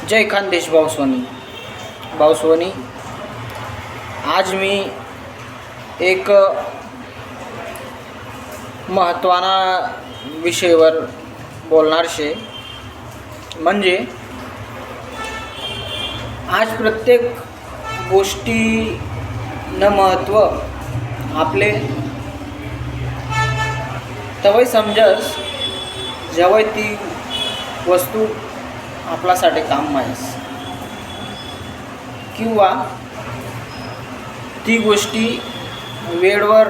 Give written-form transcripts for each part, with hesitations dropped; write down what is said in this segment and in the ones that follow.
जय खानदेश भाऊसोनी आज मी एक महत्त्वाना विषयावर बोलणार शे म्हणजे आज प्रत्येक गोष्टी न महत्त्व आपले तवय समजस जेव्हा ती वस्तू आपल्यासाठी काम आहेस किंवा ती गोष्टी वेळेवर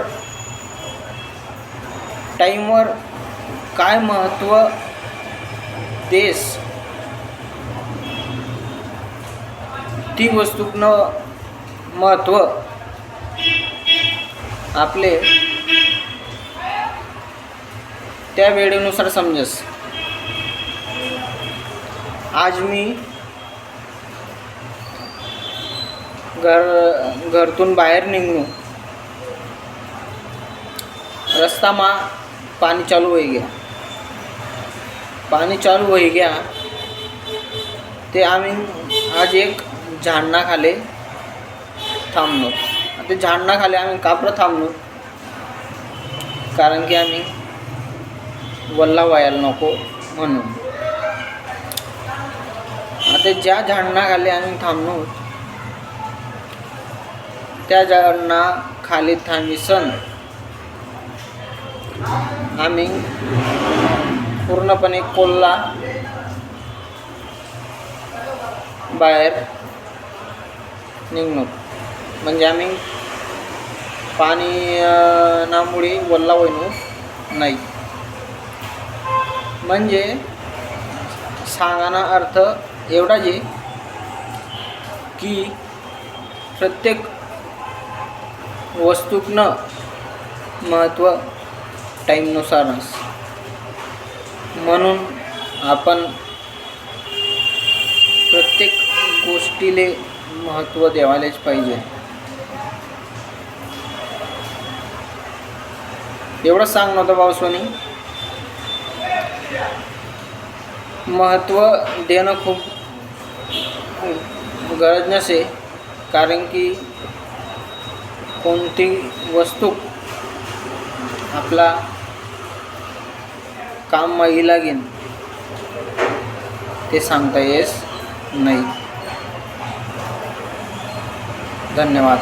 टाईमवर काय महत्त्व देस ती वस्तूनं महत्त्व आपले त्या वेळेनुसार समजस। आज मी घरातून बाहेर निघलो, रस्ता मा पाणी चालू हो गया ते आम्ही आज एक झाडना खाले थांबलो। ते झाडना खाले आम्ही कापर थांबलो कारण की आम्ही वल्ला व्हायला नको म्हणून। आता ज्या झाडना खाली आम्ही थांबलो त्या झाडना खाली थांबीसन आम्ही पूर्णपणे कोल्हा बाहेर निघलो, म्हणजे आम्ही पाणी नामुळे वल्ला होईनो नाही। म्हणजे सांगाना अर्थ एवढाच आहे की प्रत्येक वस्तूनं महत्त्व टाईमनुसारच, म्हणून आपण प्रत्येक गोष्टीले महत्त्व द्यायलाच पाहिजे। एवढंच सांगणं होतं भाऊसोनी। महत्त्व देणं खूप गरज नसे, कारण की कोणती वस्तू आपला काम माही लागेल ते सांगता येस नाही। धन्यवाद।